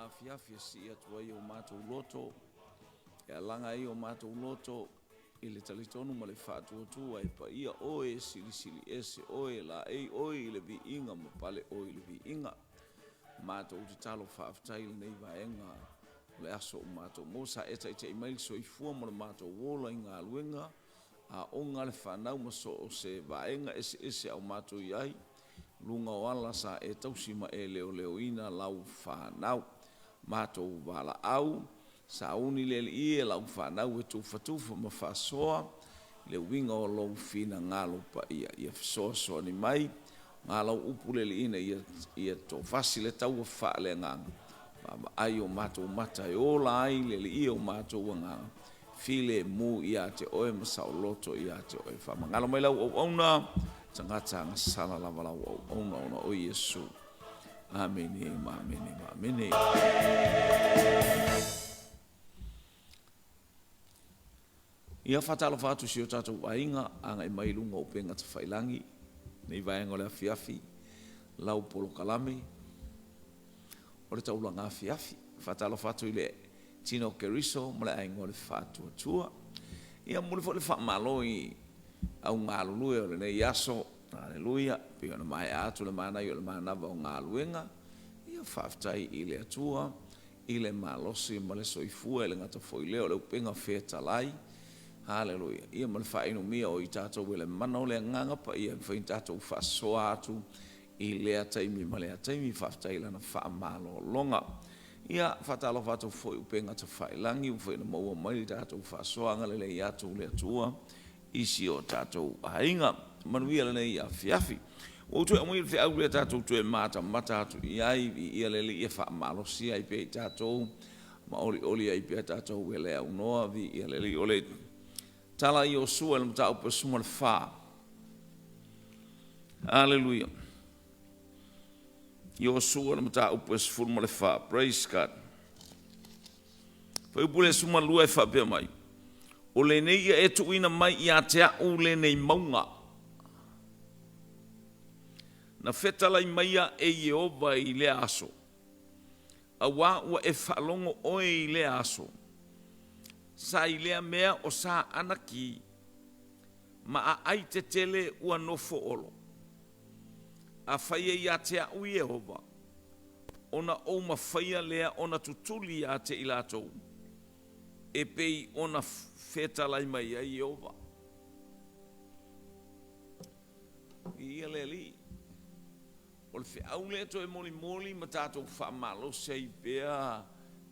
afiafia si atua i o mātou loto, e alanga i o mātou loto, i le talitonu ma le whātuatua e pa ia oe sili ese oe la ei oe i le vi inga ma pale oe i le vi inga. Mātou te talo whaaftai le nei vaenga le aso o mātou mosa e tai te email so i fua mo le mātou wola i ngā luenga, a onga le whanau ma so o se vaenga ese au mātou iai, lunga o ala sa e tausima e leo leo ina lau whanau. Mātou wala au, sa uni le i e lau whanau e tūwhatuwha ma whasoa, le winga o lau whina ngalo pa ia whasoa soa ni mai, ngā lau upule le ina ia tō whasi le tau a wha le nganga. Ma ai o mātou mata e ola ai le i o mātou a nganga. File mu ia te oe masao loto ia te oe wha. Ngalo mai lau au auna, tangata ngā sala lava lau au auna ona o Yesu. Amene, amene, amene. Ia whatalo whātu si o tātou ainga, anga e mai lunga o penga te whailangi, nei vaenga o le afiafi, lau polo kalame, o le taula ngā afiafi, whatalo whātu i le tino keriso, mo le ainga o le whātua tua. Ia muli fo le whamalo i au ngā lulue o le nei aso, aleluia, pio na mai atu le mana i o le manava o ngā luenga, ia whaftai i le atua, i le malosi ma le soifua, i le ngata foileo, le upenga whetalai, haleluia. Ia ma le whainu mia o i tātou le mana o le nganga pa ia whain tātou whasoa atu i lea taimi ma lea taimi whaftai lana whaamalo longa. Ia whatalo whatou fwoi upenga ta whailangi, uwhaina maua mai tātou whasoa ngale le i atu le atua, isi o tātou hainga. Manuia le nei a fiafi. O tu e mui le au le tātou tu e mata atu i ai, ia le li ia whaamalo si ai pe tātou, ma oli ai pe tātou e lea unoa, vi ia le li ole tala i o sua le mta upa suma le wha. Hallelujah. I o sua le mta upa suma le wha. Praise God. Whai upule suma lua e wha pia mai. O le nei ia e tuina mai i a te au le nei maunga. Na whetala i maia e Jehova i le aso. A wā ua e whalongo oe i le aso. Sa i lea mea o sa anaki, ma a ai te tele ua nofo olo. A whaia i a te au Jehova, ona o ma whaia lea ona tutuli a te ilatou, e pei ona whetalai mai a Jehova. Ia le li, o le whiau lea to e moli moli ma tātou whaamalo sei pea,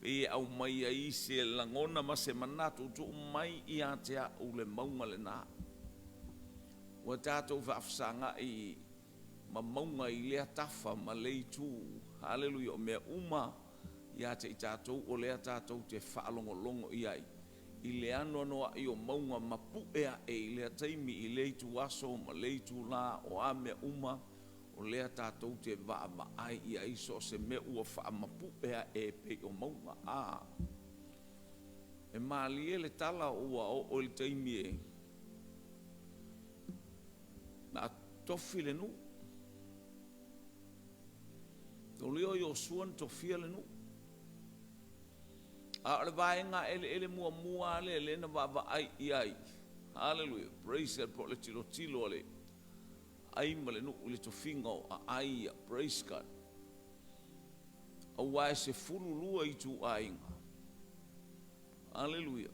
e au mai ai se langona ma se manatu tu mai i a te au le maunga le nā. Wa tātou whaafsanga i ma maunga i lea tafa ma leitu, hallelujah, o mea uma i a te i tātou o lea tātou te whaalongo longo i ai. I lea noa i o maunga ma puea e i lea taimi i leitu aso ma leitu la o a mea uma, o lea tātou te waa ma ai i aiso se me ua wha mapu ea e pe o maunga a. E maali e le tala ua o le taimi e. Na tofi le nu. O leo i o suan tofia le nu. A le vaenga ele mua le na wa ai i ai. Hallelujah. Praise God po le tilo le. Ai male no le tofinga a ai, praise God. A wai se fulu lua i tu ainga. Hallelujah.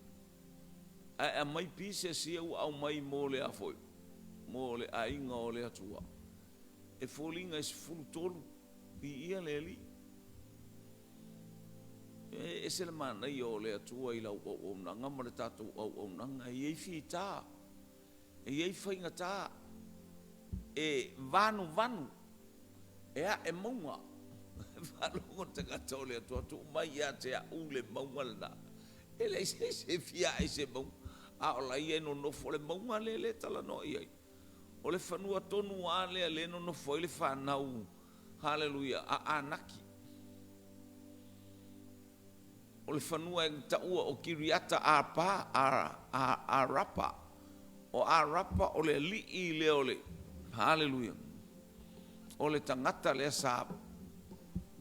A mai pise si au mai mole a foi. Mole ainga o le atua. E folinga is fulu tolu i ia le li. E se le mana i o le atua i lau o nanga ma le tatou o nanga i ei fita. E ei whainga tā. E vanu, e a e maunga, vanu te katole atua tu mai a te a ule maunga lana, e le se fia e se maunga, a o la ia no nofo le maunga le tala no iai, o le whanua tonu a le no nofo le whanau, hallelujah, a naki. O le whanua e taua o kiriata a pa, a rapa, o a rapa o le li i le ole, hallelujah. O le tangata le sa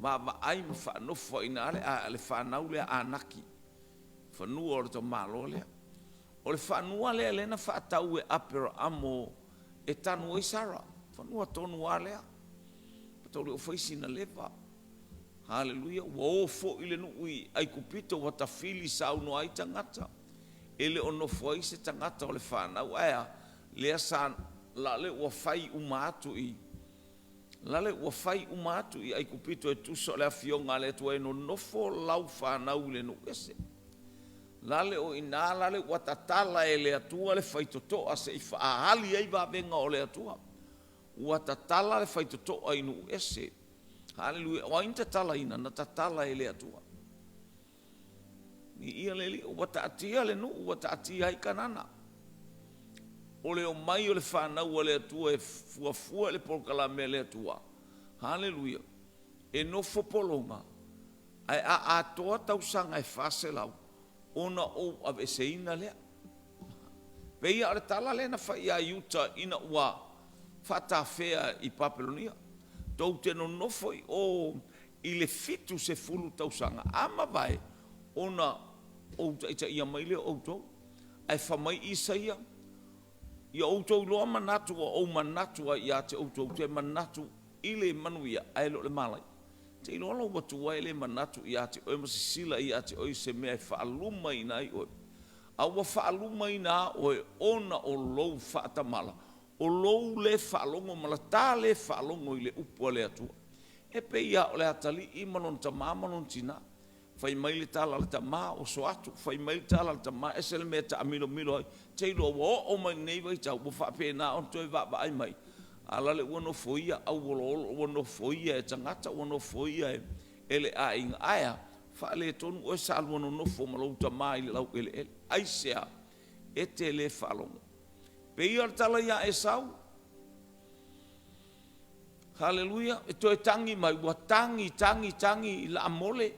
ai ma whanofo ina ale whanau lea anaki. Whanua o le tau malo lea. O le whanua lea lena whaatau e apera amo e tanu i Sara. Whanua tonu a lea. Patau le o whaisina lewa. Haleluia. Wa ofo ile nui ai kupito wa tafili sa uno ai tangata. Ele ono foi se tangata o le whanau. Ea, lea sa lale ua whai umatu i. Lale ua whai umatu i ai kupito e tuso le afionga le tua e no nofo lau whanau le no ese. Lale o ina lale ua tatala e le atua le whaitotoa se i whaahali ei wawenga o le atua. Ua tatala le whaitotoa i no ese. Haleluia. O ain tatala ina na tatala e le atua. Ni ia le li ua taatia le no ua taatia i kanana. O le o mai o le whanau o le atua e fuafua le polkalame le atua. Haleluia. E no fopolonga. Ai a atoa tausanga e whase lau. Ona o aveseina lea. Veia are tala le na whai a iuta ina ua whatawhea i Papelonia. Tau te no nofoi o i le fitu se fulu tausanga. Ama vai ona o ita ia maile o tau. Ai whamai Isaia. Ia outou loa manatu o manatua ia te outou te manatu ile manuia ai lo le malai. Te ilo alo watua ele manatu ia te oe masisila ia te oe se mea whaaluma ina i oe. Aua whaaluma ina oe ona o lou whaatamala. O lou le whaalongo malata le whaalongo i le upua le atua. E pe ia o le atali i manon tamā manon tina. Fai mai le tala le tamā o so atu. Fai mai le tala le tamā e se le mea ta amilo milo ai. Te ilo o mai nei vai tau. Bo whapena on toi wa ai mai. Ala le uano foia au wolo uano foia e tangata uano foia e ele a inga aia. Fa le tonu o sa uano no fo malo tamā i lau ele. Ai sea e te le whalongo. Pe ia tala ia e sau. Haleluia. E toi tangi mai. Ua tangi la amole.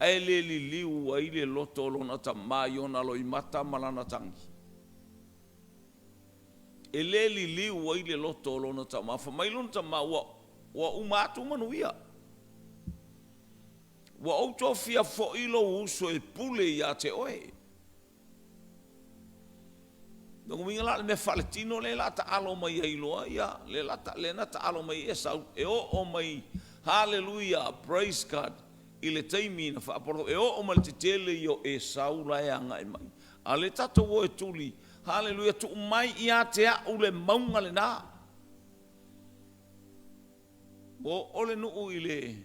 E le li liu a ile loto lona tamā iona lo i mata malana tangi. E le li liu a ile loto lona tamā. Fa mai lona tamā ua umatu manuia. Ua auto fia fo ilo uso e pule ia te oe. Nongo minga la me faletino le la ta alo mai e iloa ia. Le na ta alo mai e sau. E o mai. Hallelujah. Praise God. I le taimi na whaaporto e o ma le te tele i o e saula e anga e mai. A le tato o e tuli, hallelujah, tu mai i a te a ule maunga le nā. O le nuu i le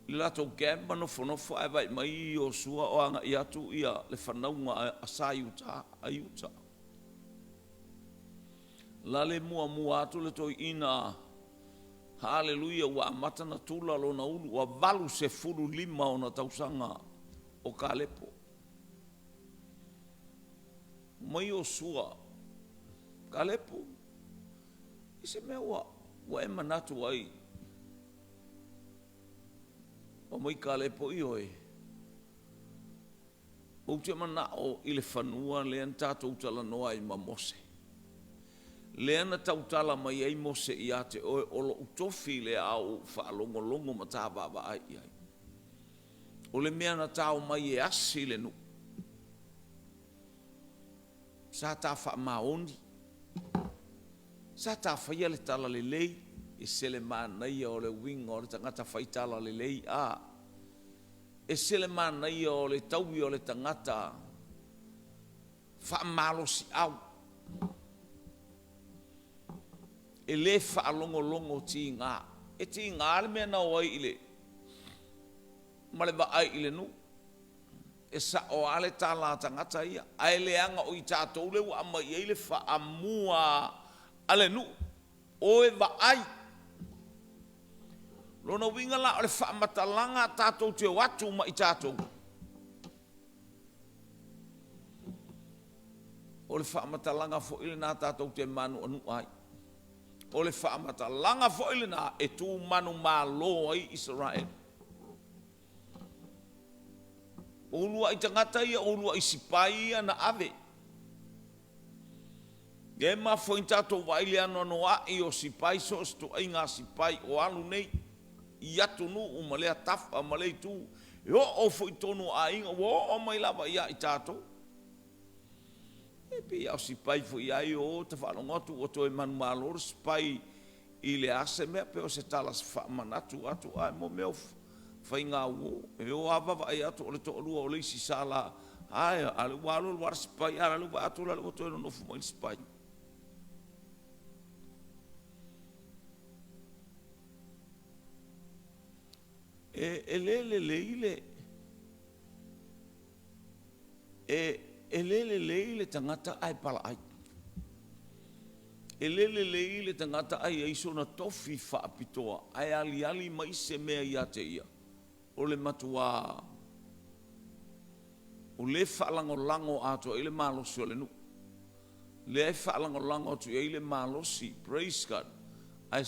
lato gamba no whanofo e vai mai i o sua o anga i atu ia le whanaunga a sa iuta, a iuta. La le mua atu le toi ina haleluia wa matana tula lo na ulu wa valu se fulu lima ona tausanga o Kalepo. Mai o sua Kalepo. Ise mea wa e manatu ai. O mai Kalepo i oe. O te mana o ile whanua le an tātou tala noa i mamose. Leana tautala mai ai mose i ate o lo utofi le au whaalongolongo ma tā baba ai ai. O le mea na tau mai e asi le nu. Sa tā wha maoni. Sa tā whaia le tala le lei. E sele mānai o le winga o le tangata whai tala le lei a. E sele mānai o le taui o le tangata wha malosi au. E le whaalongolongo ti ngā. E ti ngā le mea nao ai ile. Ma le ba ai ile nu. E sa o ale tā la tangata ia. Ai le anga o i tātou le wa ama i le whaamua ale nu. O e ba ai. Lona winga la o le whaamatalanga tātou te watu ma i tātou. O le whaamatalanga fo ile nā tātou te manu anu ai. O le whaamata langa foile na e tū manu malo ai Israel. Olua i tangata ia, olua i sipai ia na ave. E mafo tatou vai le anoanoa'i o sipai so o sto'aiga sipai o alu nei i atu nu'u ma le atafa ma le itu e o'o fo'i tonu a'aiga ua o'o mai lava ia i tatou e pei au sipai fo'i ai o te fa'alogotu ua toe manumālo le sipai i le ase mea pe o se tala se fa'amanatu atu ae mo mea faigauō e o avava'ai atu o le to'alua o le isi sala ae a le ua aloloa le sipai ala le ua atu la le ua toe nonofu mai le sipai e lele leile e lele leile tangata ai pala'ai e lele leile tangata ai e iso na tofi fa'apitoa ai ali mai se mea ia te ia o le matua o le fa'alangolango ato i le malosi o le nu le ai fa'alangolango atu i le malosi praise God ai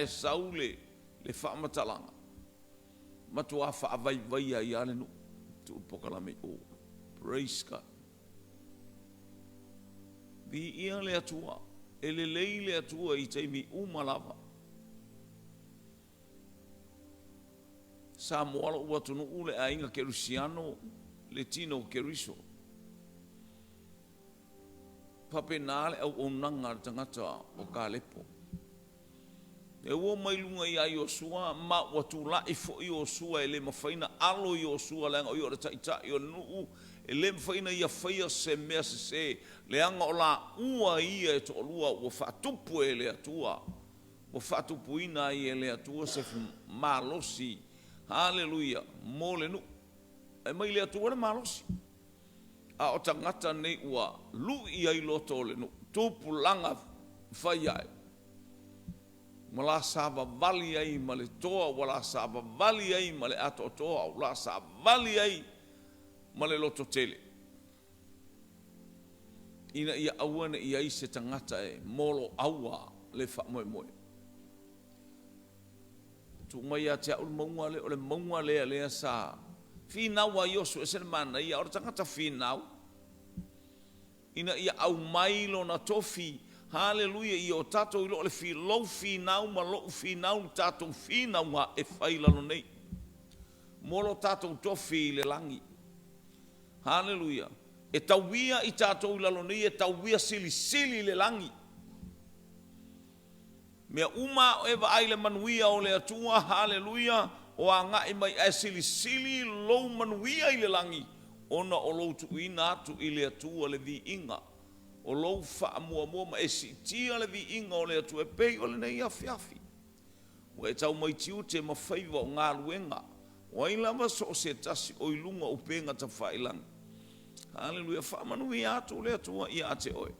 saule le fa'amatalanga matua fa'avaivai ai ale nu tu pokalame o praise God vi ia le atua e le leile atua i taimi umalava sa moala ua tunu ule ainga kerusiano le tino keriso papenale au onanga tangata o Kalepo e ua mai lunga ia Iosua ma ua tula'i fo'i Iosua e le mafaina alo Iosua le anga o le taʻitaʻi o le nu'u e le mafaina ia faia se mea se le anga o la ua ia e to'alua ua fa'atupu e le atua ua fa'atupuina ai e le atua se malosi haleluia mo le nu'u e mai le atua le malosi a o tangata nei ua lu'i ai loto o le nu'u tupulanga fai ai ma la savavali ai ma le toa ua la savavali ai ma le ato toa ua la savavali ai ma le loto tele ina ia auana ia i se tangata e molo aua le fa'amoemoe mai a te au maunga le o le maunga lea sa finau a Iosu e sene mana ia o tangata finau ina ia au mai lona tofi haleluia i o tatou i lo le lou finau ma lou finau tatou finau nga e fai lalo nei molo tatou tofi i le langi haleluia e tauia i tatou i lalo nei e tauia sili le langi mea uma e vai le manuia o le atua haleluia o angai mai e sili lou manuia i le langi ona o lou tuuina atu i le atua le viinga o lou fa'amuamua ma e sitia le viinga o le atua e pei o le nei afiafi ua e tau mai tiu te mawhaiva o ngā luenga o ai lava so o se tasi o ilunga o penga ta whailangi haleluia fa'amanuia atu le atua ia ate oe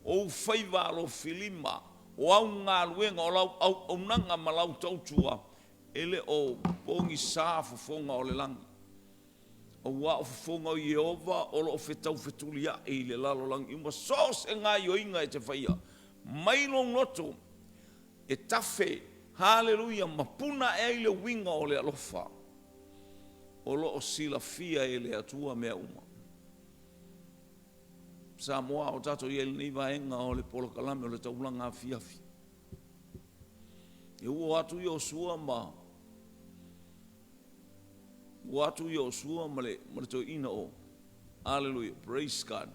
o whaiva alo filima o au ngā luenga o lau au nanga ma lau tautua ele o pongi sā fofonga o le langi o wa o fofonga o Yehova o lo fetau fetulia e le lalo langi uma sos e ngā yoinga e te whaia mailong loto e tafe haleluia mapuna e le winga o le alofa o lo o sila fia e le atua mea uma sa moa o tato i ele nei vaenga o le polo kalame o le taulanga fiafi. E ua atu Iosua ma ua atu Iosua ma le toi ina o hallelujah, praise God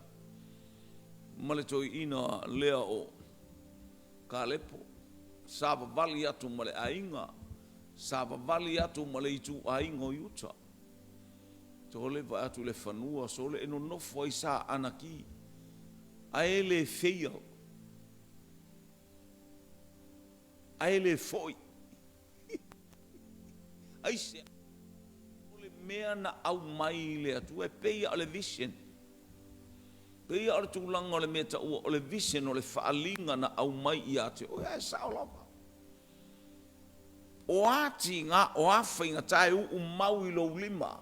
ma le toi ina lea o Kalepo sava vali atu ma le ainga sava vali atu ma le itu ainga o Utah tole va atu le fanua so le eno nofo ai sa anaki a ele feia a ele foi ai se ole mea na au mai le atu e peia ole vision peia ole tulanga ole meta ole vision ole faalinga na au mai i ate o e sa o lava o ati nga o awhainga tae u mau i lo lima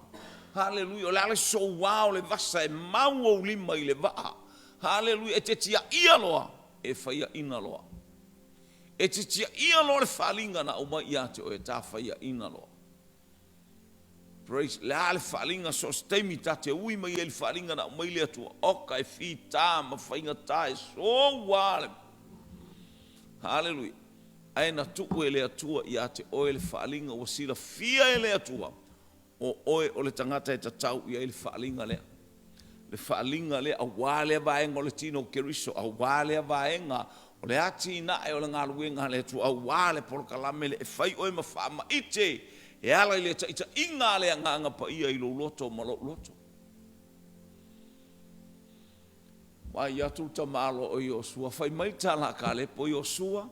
hallelujah ole ale so wow le vasa e mau o lima i le waa hallelujah e te tia ia loa e whaia ina loa e te tia ia loa le whalinga na o mai i ate o e ta whaia ina loa Praise le whaalinga so stemi tate ui mai le whaalinga na mai le atua oka e whita ma whainga tae so wale. Hallelujah. Aina tuku e le atua i ate oe le whaalinga o sila fia e le atua o oe o le tangata e tatau i le whaalinga lea. Le whaalinga lea a wale vaenga o le tino keriso, a wale vaenga o le ati na e o le ngaluenga le atua, a wale porokalame le e whai oe ma whaama ite e ala i le ita inga le nganga pa ia i lo loto ma lo loto. Wai atu ta malo o Iosua, whai mai tala ka le po Iosua.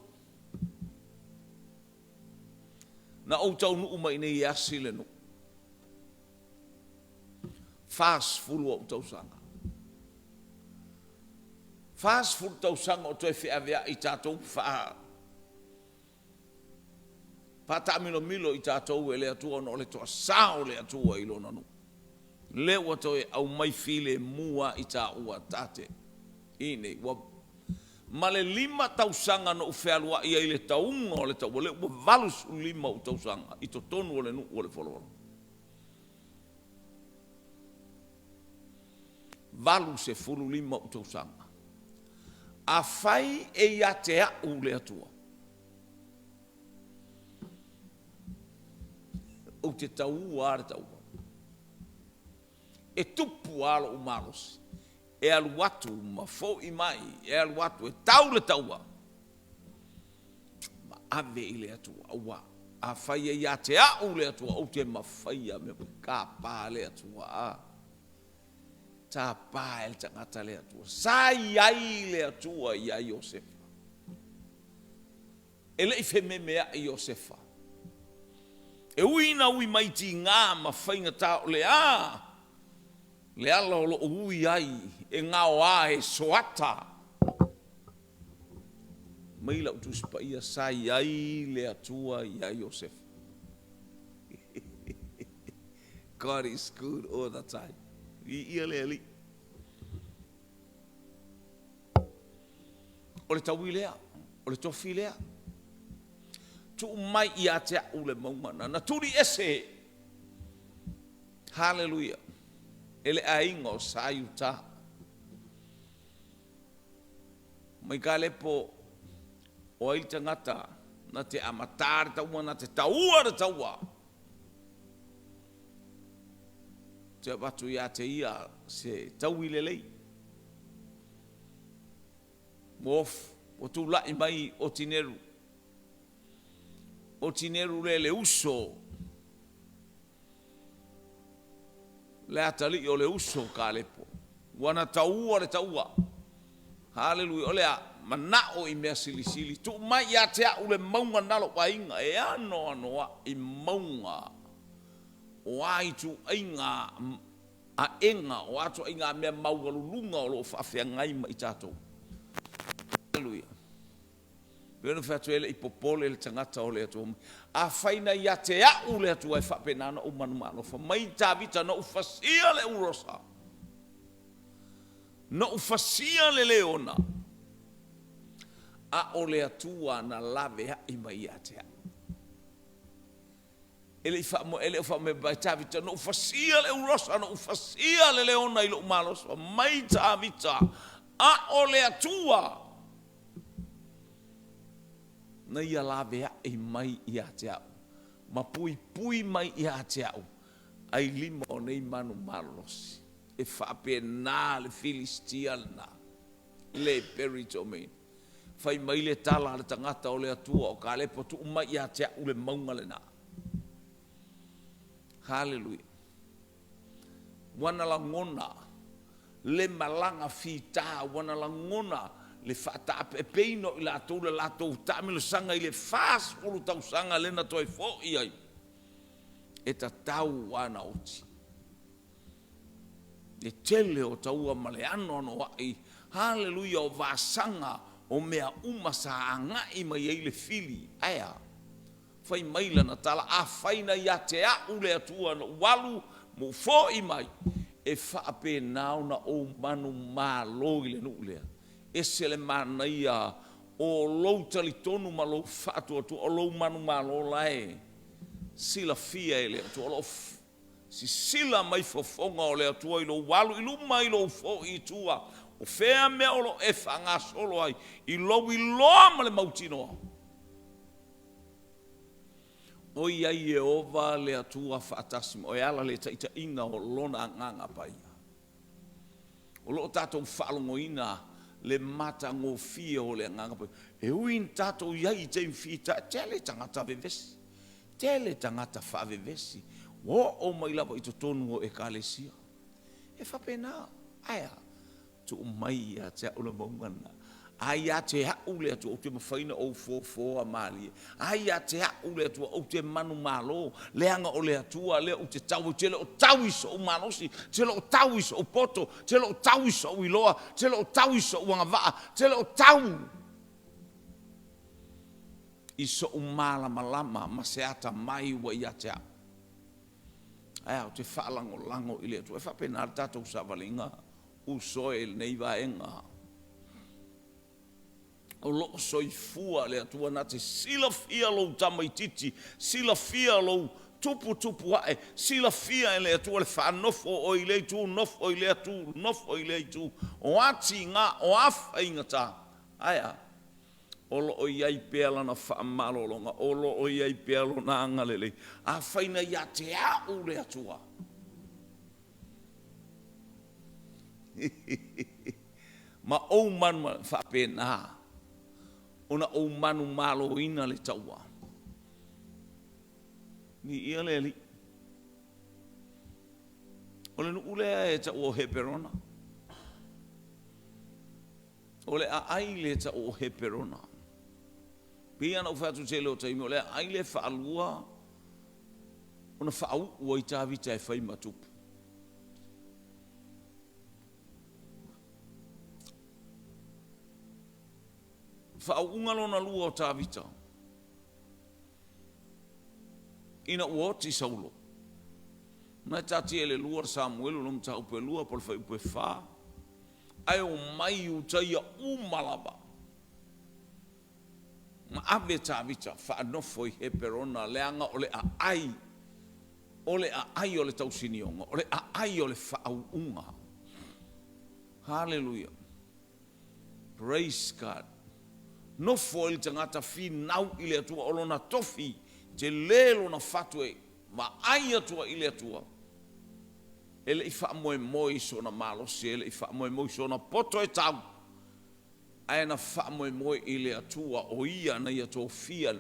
Na o tau nuu mai nei asi le nu. Fast fulu o tau sanga. Fast fulu tau sanga o toi whia vea i tātou wha. Pata milo i tātou e le atua no le toa sao le atua i lona nu. Le ua toi au mai file mua i tā ua tate. Ine, ma le 5 tausanga no uwhealua ia i le taunga o le tau. Le ua valus 5 tausanga i to tonu o le nu o le whalawala. Valus e 5 tausanga. A whai e ia te au le atua. O te tau are tau. E tupu alo o maros. E alu watu ma fo i mai. E alu watu e tau le taua. Ma ave i le atua. Awa. A whai e ia te au le atua. O te ma whai a me ka pā le atua. Tā pā e le tangata le atua. Sa iai le atua ia Iosefa. E le i wheme mea i Iosefa. E uina ui maiti ngā ma whainga tāo le a. Le ala o lo ui ai e ngā o a e soata. Maila utus pa ia sa iai le atua ia Iosef. God is good all the time. Ia le ali. O le taui lea, o le tofi lea. Tu mai ia te au le maumana. Na turi ese. Hallelujah. Ele ainga o sayu ta. Mai ka lepo o ai tangata na te amatare taua na te taua ra taua. Te watu ia te ia se taui lelei. Mof, o tu lai mai o tineru. O tineru le uso. Le atali o le uso ka lepo. Wana taua le taua. Hallelujah. O lea manao i mea silisili. Tu mai ia te au le maunga nalo wa inga. E ano anoa i maunga. O ai tu inga a enga. O atu inga mea maunga lulunga o lo whawhia ngai ma i tātou. Hallelujah. Pēnu whatuele i popole le tangata o le atua. A whaina ia te au le atua e whapenana o manumano. Wha mai tā vita na ufasia le urosa. Na ufasia le leona. A o le atua na lave i mai ia te au. Ele wha me bai tā vita na ufasia le urosa. Na ufasia le leona i lo umalos. Wha mai tā vita. A o le atua. Na ia lavea e mai ia te au. Ma pui mai ia te au. Ai 5 o nei manu malos. E whape nā le Filistiana. Le peritomei. Whai mai le tala le tangata o le atua o ka le potu mai ia te au le maunga le nā. Hallelujah. Wana la ngona. Le malanga fita. Wana la ngona. Le fata pe peino i la tau tamilo sanga i le fas ulu tau sanga lena toi fo i ai. E ta tau wana oti. E tele o taua maleano no ai. Hallelujah o vasanga o mea umasa anga i mai ei le fili. Aya. Fai maila na tala a faina ia te au le atua na walu mo fo i mai. E faa pe nao na o manu malo i le nuulea. Ese le manaia o lou talitonu ma lou fatu atu o lou manu malo lae sila fia ele atu o si sila mai fofonga o le atua i lo walu i luma i lo fo i tua o fea mea o lo e whanga solo ai i loa ma le mautino o iai e ova le atua whaatasima o e ala le taita inga o lona nganga paia o lo tatou whaalongoina le mata ngō fia o le nganga paia e uin tatou iai te mwhita tele tangata vevesi tele tangata whaavevesi o mai lava i tonu o ekalesia e whapena aia tu mai a te aula maungana ai a te hau le atu o te mawhaina o fō a mali ai a te hau le atu o te manu malo leanga o le atua le o te tau tele o tau iso o manosi tele o tau iso o poto tele o tau iso o iloa tele o tau iso o angavaa tele o tau iso o malama maseata mai wa ia te hau ai o te whaalango i le atu e whapena tatou savalinga usoe nei vaenga o lo soifua le atua na te sila fia lo tamaititi sila fia lo tupu ae sila fia le atua le whanofo o i le tu nofo i le atu nofo i le tu o ati ngā o awha ingata aia o lo o iai pēla na whaamalolonga o lo o iai pēla na angalele a whaina ia te au le atua ma o manu whapena ona o manu malo ina le taua ni ia le li o le nuulea e ta o heperona o le a ai le ta o heperona pia na ufatu te leo taimi o le a ai le whaalua ona whaau ua i tāwita e whai matupu whaunga lona lua o tāwita. Ina ua oti saulo. Nai tati ele lua Samuelu lom ta upe lua por whai upe wha. Ai o mai utaia umalaba. Ma abe tāwita whaanofo i he perona leanga o le a ai. O le a ai o le tausinionga. O le a ai o le whaunga. Hallelujah. Praise God. No foi tangata fi nau ile atua olona tofi te lelo na fatwe ma ai atua ile atua ele ifa moe so na malo se ele ifa moe so na poto e tau ai na fa moe ile atua o ia na ia to fia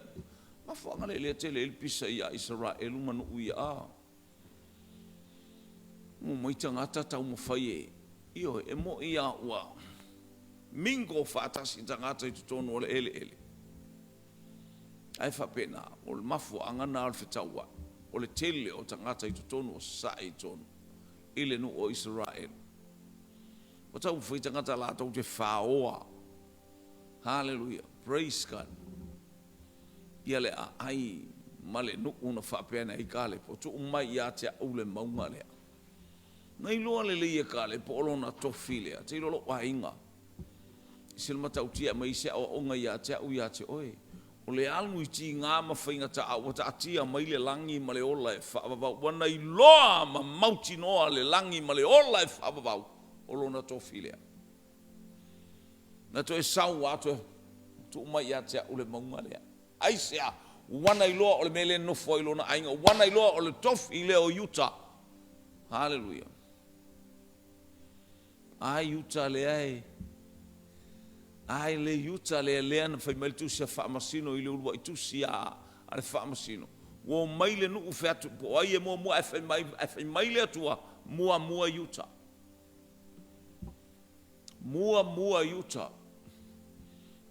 ma fanga le tele il pisa ia Israel manu ia mo tangata tau mo faie io e mo ia wa mingo fatasi tangata i tonu o le ele. Ai whapena, o le mafu angana al whetaua, o le tele o tangata i tonu o sai tonu, ile nu o Israel. O tau whi tangata la tau te whaoa. Hallelujah, praise God. Ia le a ai, male nu una whapena i kale, po tu umai ia te au le maunga lea. Nai loa le leia kale, po olona tofilea, te lolo wa inga. Sila matautia mai se o onga ia te oe. O le almu i ti ngā mawhainga ta au ta atia mai le langi ma le ola e whaavavau. Wana i loa ma mauti noa le langi ma le ola e whaavavau. O lona tofilea. Na to e sau ato tu mai ia te au le maunga lea. Ai sea, wana i loa o le mele nofo i lona ainga. Wana i loa o le tofi lea o Utah. Hallelujah. Ai Utah lea e. Ai le Utah le leana fai mai tu sia famasino i le ulua i tu sia ale famasino wo mai le nu fetu po ai mo fai mai le tua mua Utah mua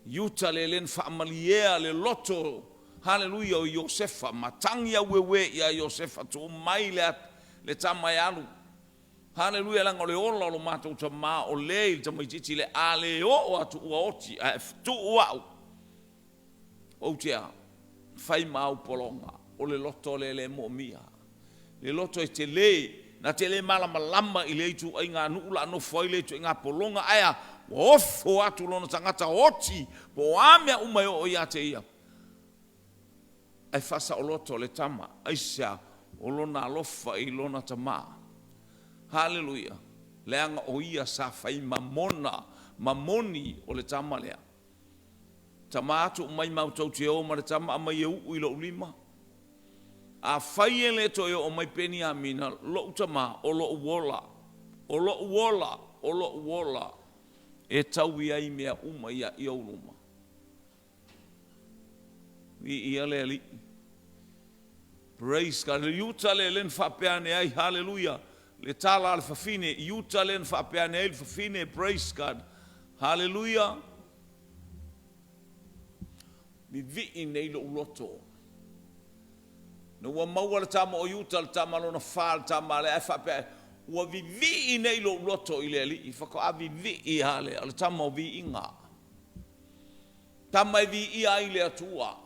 Utah le len famalia le loto hallelujah o Josefa matangia wewe ya Josefa tu mai le tamai alu Hallelujah lang ole ola lo mata uta ma o le tama titi le ale o atu oti tu wa o tia fai mau polonga o le loto le mo mia le loto e te le na te le mala malama i le tu inga nu la no foi le tu inga polonga aya o fo atu lo tangata oti po amia umai o ia te ia ai fasa o loto le tama ai sia o lona alofa i lona tamā. Haleluia. Leanga o ia sa fai mamoni o le tama lea. Tama atu mai mautau te o ma le tama mai e uu i lo ulima. A fai e le to o mai peni a mina lo utama o lo uola. O lo uola, o lo uola. E tau ia i mea uma ia i auluma. Ia le ali. Praise God. Le yuta le len whapeane ai. Hallelujah. Le tala al fafine. Yuta len whapeane ai. Fafine. Praise God. Hallelujah. Mi vi nei lo uloto. No wa maua le tama o yuta le tama lona wha le tama le ai whapeane. Wa vi nei lo uloto i le ali. I whako a vi i hale. Le tama o vi inga. Tama i vi i ai le atua.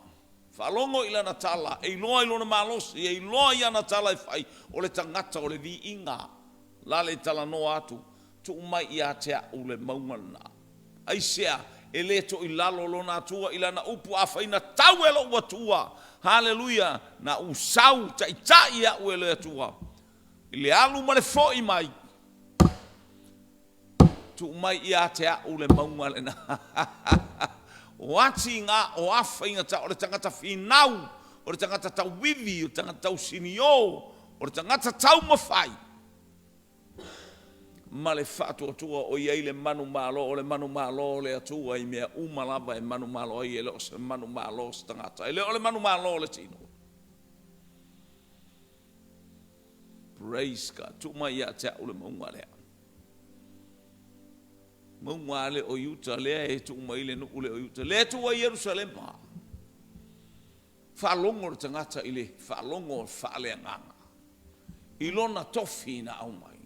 Falongo ila na tala, e loa ilona malosi, e loa ia na tala e fai, o le tangata o le vi inga, la le tala no atu, tu umai ia tea o le maungana. Ai sea, e leto i lalo lo na atua, ila na upu a fai na tau e lo atua, haleluia, na usau ta itai a ue le atua. Ile alu ma le fo i mai, tu umai ia tea o le maungana. Wati nga o afa inga ta o le tangata finau, o le tangata tau wivi, o le tangata tau sinio, o le tangata tau mawhai. Ma le whātua tua o iei le manu malo, o le manu malo le atua i mea umalaba e manu malo i e leo se manu malo se tangata. E leo le manu malo le tino. Praise God. Tuma ia tea ule maunga lea. Mungale o yuta lea e tu maile no ule o yuta lea tu wa Yerusalem pa falongo tangata ile falongo fale nganga ilona tofi na au mai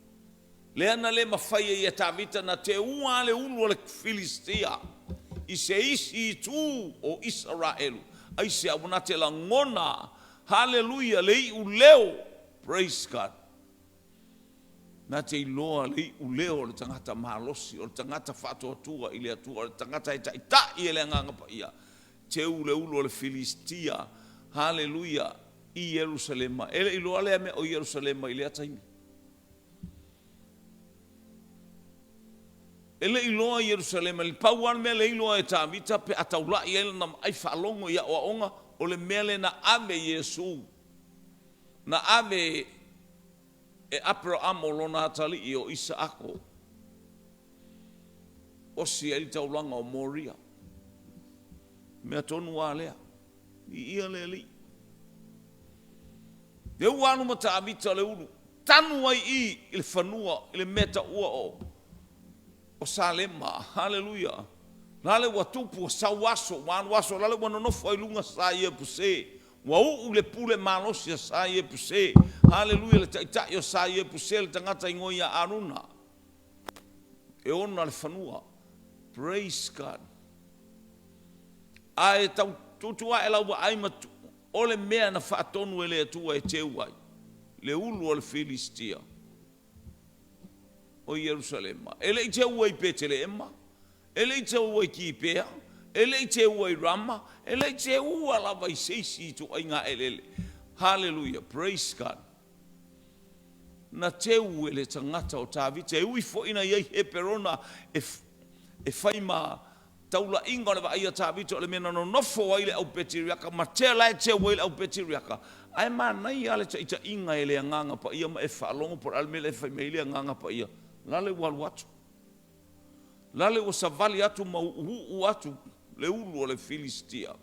lea na le mafai e tavita na te ua le ulu le Filistia i se isi tu o Israel ai se abuna te la ngona hallelujah le u leo praise God. Na te iloa li uleo le tangata mahalosi, o le tangata whātua i le atua, o le tangata e tai e le nganga pa ia. Te ule ulo le Filistia, hallelujah, i Yerusalema. Ele iloa lea me o Yerusalema i le ataimi. Ele iloa i Yerusalema, li pauan mea le iloa e tāmita pe ataula i ele na ai whaalongo ia o aonga, o le mele na ame Yesu. Na ame e Abraham o lona atali i o Isaako. O si e li taulanga o Moria. Mea tonu a lea. I ia le li. Te uanu ma ta avita le unu. Tanu ai i le whanua, i le meta ua o Salema. Hallelujah. Lale wa tupu o sawaso, wanu waso, lale wa nonofo ai lunga sa ia puse. Wa u le pule malosi sa ia puse. Hallelujah, le taitai o sa ia puse le tangata ingo ia aruna. E ona le whanua. Praise God. Ai tau tutua e lau ai matu. O le mea na whaatonu e le atua e teu ai. Le ulu o le Filistia. O Yerusalema. E le i teu ai Betelema. E le i teu ai Kipea. E le i teu ai Rama. E le i teu alava i seisi tu ai ngā elele. Hallelujah. Praise God. Na teu e le tangata o tāwita. E ui fo ina iei he perona e whaima taula inga le wa ia tāwita o le mena no nofo ai le au petiriaka. Ma te lai te wai le au petiriaka. Ai manai ale ta ita inga e le anganga pa ia ma e whaalongo por alme le whaime le anganga pa ia. Lale walu atu. Lale o savali atu ma uu atu le ulu o le Filistia.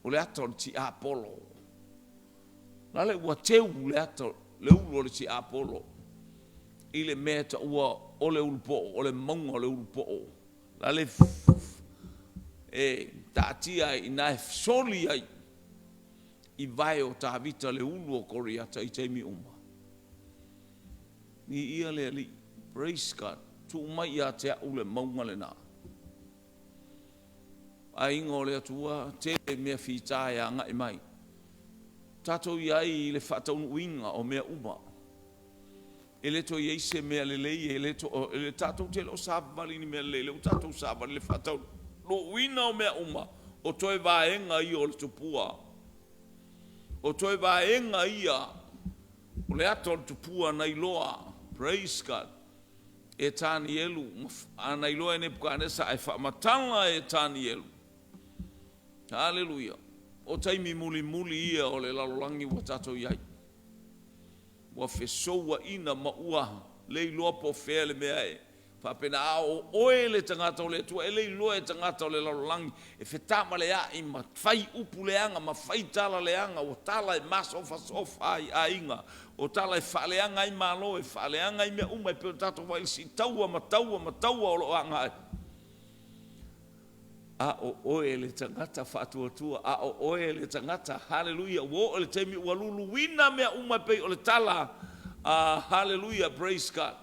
O le ata o le ti Apollo. Lale ua teu le ata le ulu o le ti Apollo. I le mea ua o le ulu po, o le maunga o le ulu po. Lale tātia i nae soli ai. I vai o tāwita le ulu o koriata i teimi uma. Ni ia le ali. Praise God. Tu mai ia te au le maunga le nā. A inga o le atua, te mea whitai a ngai mai. Tatou iai le whataunu uinga o mea uma. E le to iei se mea lelei, e le tatou te lo sāwali ni mea lelei, o tatou sāwali le whataunu. Lo uina o mea uma, o toi vaenga i o le tupua. O toi vaenga ia, o le ato tupua na iloa, praise God. E tani elu, ana iloa ene Nebukadneza, e whaamatanga e tani elu. Hallelujah. O taimi muli muli ia o le lalolangi wa tato iai. Wa fesoua ina maua, le iloa po fea le mea e. Whapena ao oe le tangata o le tua, e le iloa e tangata o le lalolangi, e whetama le a i ma whai upu leanga, ma whai tala leanga, o tala e masofa sofa ai a inga, o tala e whaleanga i malo, e whaleanga i mea umai peo tato wa isi taua ma taua o lo anga ai. A o oe le tangata whatua tua, a o oe le tangata, hallelujah, wo o le teimi walulu wina mea umai peo o le tala, hallelujah, praise God.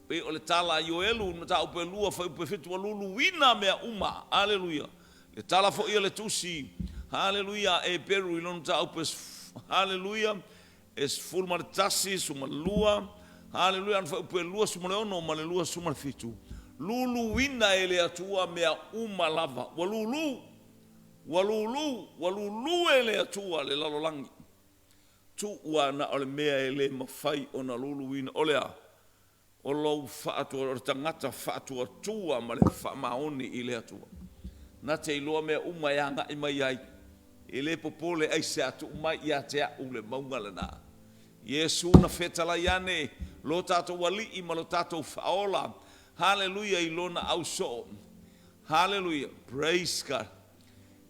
Pe o le tala Ioelu na ta upe lua fa upe fitu walulu wina mea uma, hallelujah. Le tala fo ia le tusi, hallelujah, e peru ilon ta upe, hallelujah, es full maritasi suma lua, hallelujah, an fa upe lua suma leono ma le lua suma fitu. Lulu wina ele atua mea uma lava, walulu ele atua le lalolangi. Tu ua na ole mea ele mawhai o na lulu wina, olea. O lau whaatua, o tangata whaatua tua ma le whaamaoni i le atua. Nā te iloa mea umai anga i mai ai. I le popole ai se atu umai i a te au le maunga le nā. Yesu na whetala iane, lo tātou wali i ma lo tātou whaola. Hallelujah i lona au so. Hallelujah, praise God.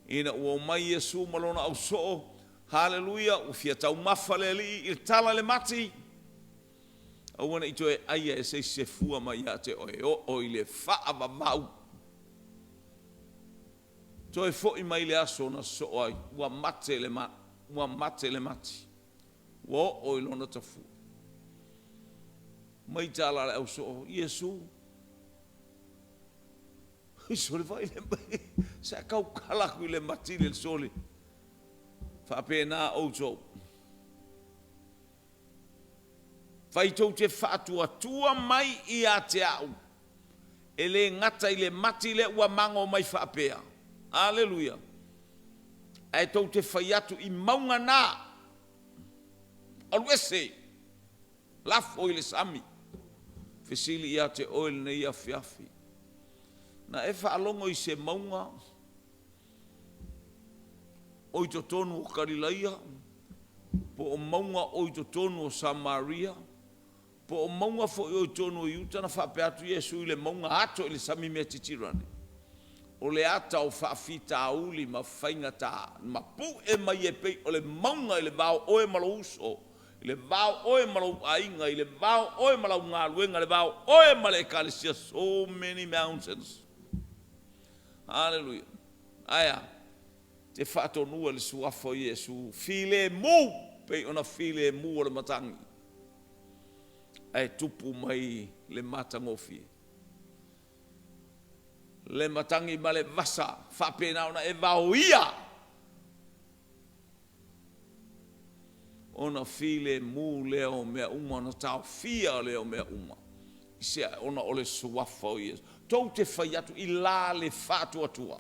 Ina ua mai Yesu ma lona au so. Hallelujah, u fia tau mawhale li i tala le mati. Awana ito e aia e se fua mai a te oe o i le wha mau. To e fo i mai le aso na so ai, ua mate le mati. Ua o i lona ta fua. Mai tala le au so, Yesu. Iso le vai le mai, sa kau kalaku i le mati le soli. Whapena o tau. Fai tau te whaatua tua mai i a te au. E le ngata i le mati le ua mango mai whaapea. Alleluia. E tau te whai atu i maunga nā. Aluese. Lafo i le sami. Fesili i a te oil na i a fiafi. Na e whaalongo i se maunga. Oi to tonu o Karilaia. Po o maunga oi to tonu o Samaria. Po o maunga fo i tonu o Iuta na whape atu Yesu i le maunga ato i le sami mea titirane. O le ata o whaafita auli ma whainga ta. Ma pu e mai e pei o le maunga i le vau oe malo uso. I le vau oe malo ainga. I le vau oe malo ngā luenga. Le vau oe malo e kalisia. So many mountains. Hallelujah. Aya. Te whaatonua le suafo Yesu. File mu. Pei ona file mu o le matangi. Ai tupu mai le matangofi. Le matangi ma le vasa. Whapena ona e vau ia. Ona file mu leo mea uma. Ona tau fia leo mea uma. Ise ona ole suafo Yesu. Tau te whai atu i la le whaatua tua.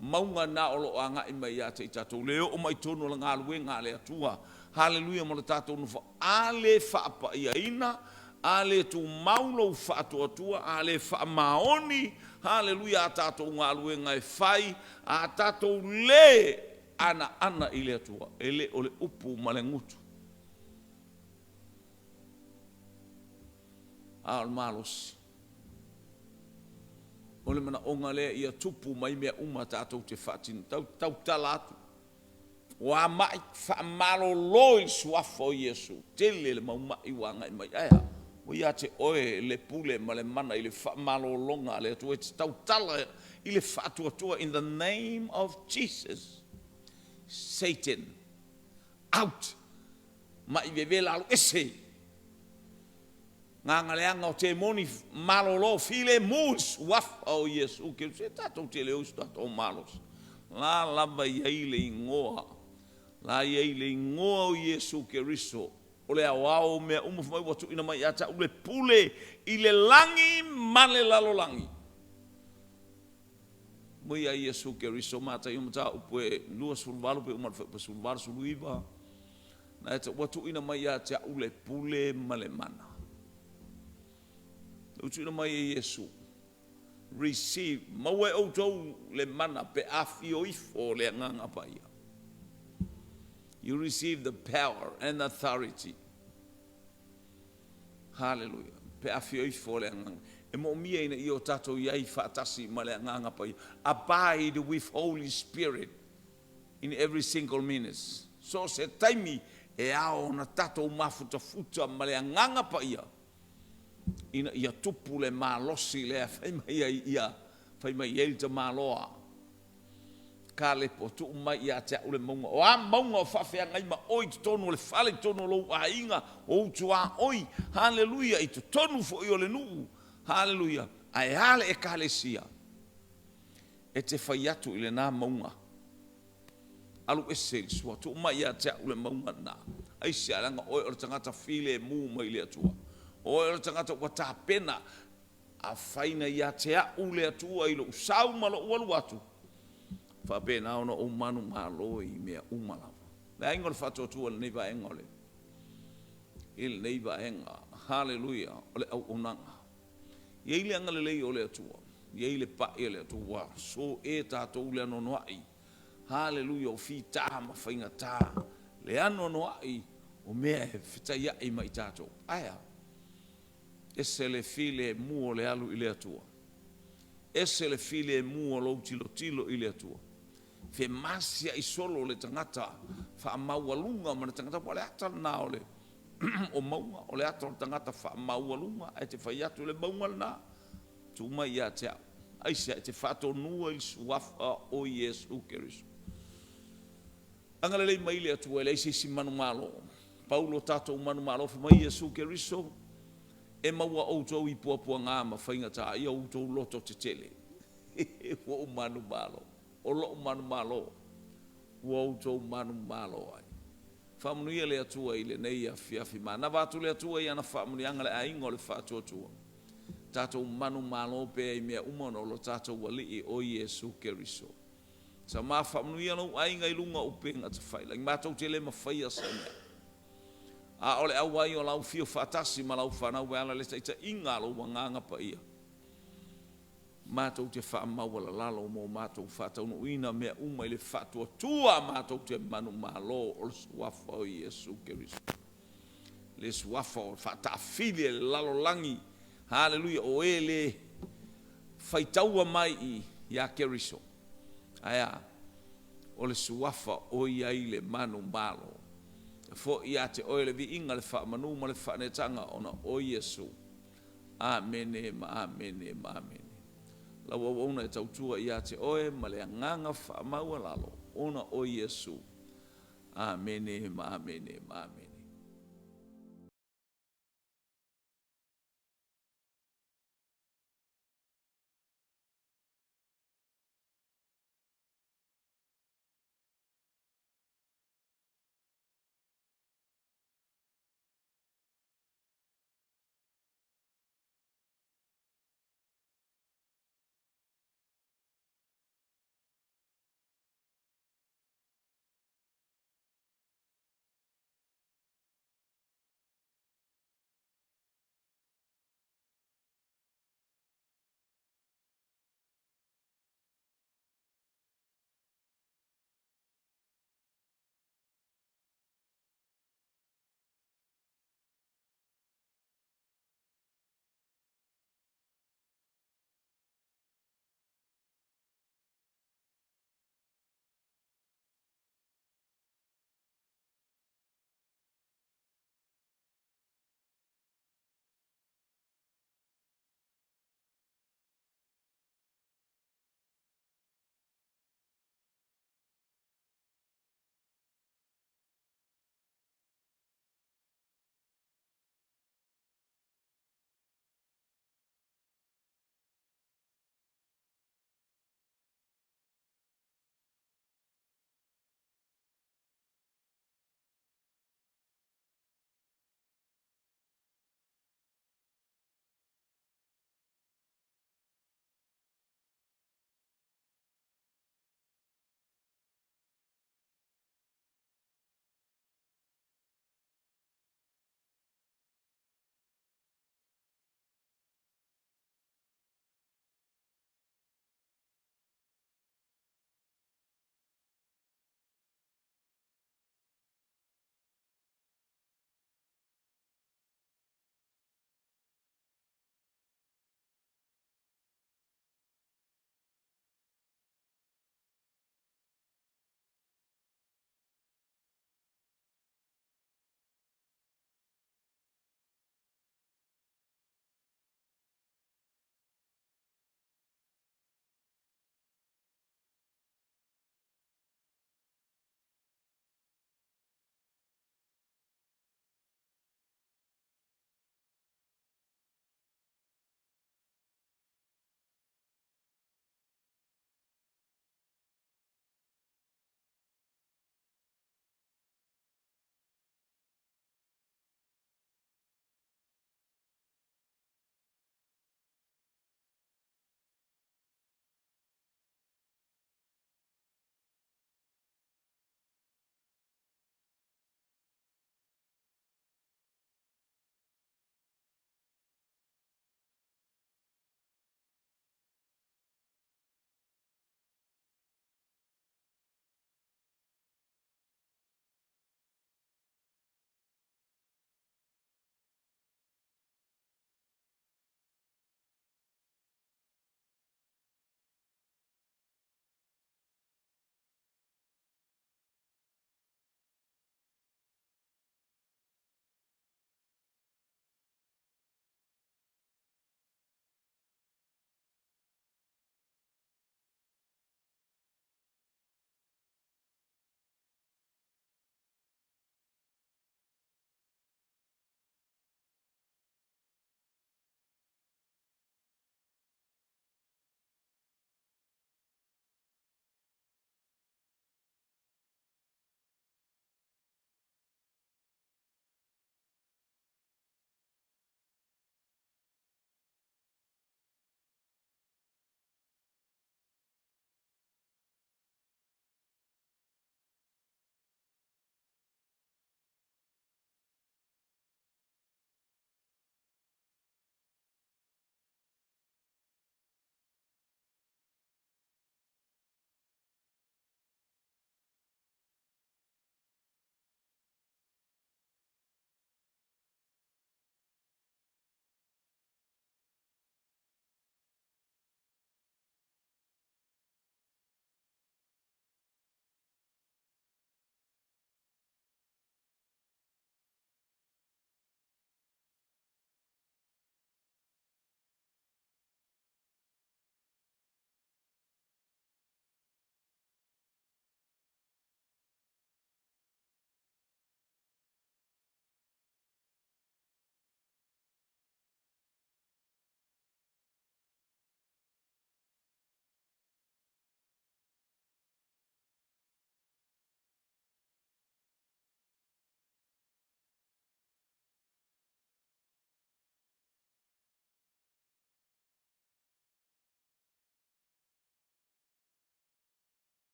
Maunga na olo anga i mai ate i tatou. Leo o mai tono la ngā lue ngā le atua. Hallelujah mo le tatou nufa. Ale whaapa ia ina. Ale tu maulo whaatua tua. Ale wha maoni. Hallelujah a tatou ngā lue ngai whai. A tatou le ana i le atua. Ele o le upu ma le ngutu. Al malos. O le mana onga lea ia tupu mai mea uma tātou te whaatina. Tau tala atu. O a mai whaamalo loi suafo Yesu. Tele le maumai wanga i mai. Aia, o ia te oe le pule ma le mana i le whaamalo longa le atu. E te tau tala i le whaatua in the name of Jesus. Satan. Out. Ma i vevela alu ese. Ngā ngaleanga o te moni malolo file mus waf o Yesu ke se tatou te leo tatou malos la lava i le ingoa la i le ingoa o Yesu ke riso o le awao mea mai watu ina mai ata ule pule i le langi male lalolangi mo ia Yesu Keriso mata i mata upe lua sulvalu pe umal pe sulvalu suluiva na e watu ina mai ia te ule pule male mana utu ina mai Yesu receive mawe o tau le mana pe afio ifo le nganga pa ia. You receive the power and authority. Hallelujah. Pe afio ifo le nganga. E mo mia ina i o tatou iai whaatasi ma le nganga pa ia. Abide with Holy Spirit in every single minute. So se taimi e ao na tatou mafuta futa ma le nganga pa ia. Ina ia tupu le malosi le fai mai ia te maloa ka le po tu mai ia te ule maunga o a maunga o whawhea ngai ma oi te tonu le whale tonu lo a inga o tua oi hallelujah i te tonu fo i o le nuu hallelujah ai ale e ka le sia e te whai atu i le nā maunga alu e seli sua tu mai ia te ule maunga na ai se alanga oi o le tangata while mu mai le atua o e tangata wa pena a faina ia te au le atua i lo usau malo ualu atu fa pena ona o manu malo i mea umala la ingol fato tua le neiva engole il neiva enga hallelujah ole au onanga ye ile anga le lei ole atua ye ile pa ile atua so e tato le no ai hallelujah o fita ma fainga ta le ano no ai o mea fita ia i mai tato aya ese le file muo le alu i le atua. Ese le file muo lo tilo i le atua. Fe masia i solo le tangata fa maualunga ma le tangata po le ata na ole o maunga o le ata o le tangata fa maualunga e te fai atu le maunga na tu mai ia te au. Aisia e te fato nua i suafa o Yesu Keriso. Angale lei mai le atua le isi manu malo. Paulo tato manu malo fa mai Yesu Keriso. E maua outou i puapua ngā ma whainga tā i outou loto te tele. Ua manu malo. O lo manu malo. Ua outou manu malo ai. Whamunuia le atua i le nei a fiafi ma. Na vātu le atua i ana whamuni anga le aingo le whātua tua. Tātou manu malo pe i mea umano lo tātou wali i o Yesu Keriso. Sa mā whamunuia no ainga i lunga upenga te whaila. I mātou te le ma whaia sa mea. A ole au ai o lau fio fatasi ma lau whanau ala le taita inga lo wanganga pa ia. Mātou te wha mawala lalo mo mātou whatau no ina mea uma i le whatua tua mātou te manu malo o le suafa o Yesu Keriso. Le suafa o whatawhile le lalo langi. Hallelujah o e le whaitaua mai i ia Keriso. Aya o le suafa o ia i le manu malo. Fo ia te oile vi inga le wha manu ma le wha netanga ona o Yesu. Amene ma amene ma amene. Lawa wauna e tautua ia te oe ma le nganga wha maua lalo ona o Yesu. Amene ma amene ma amene.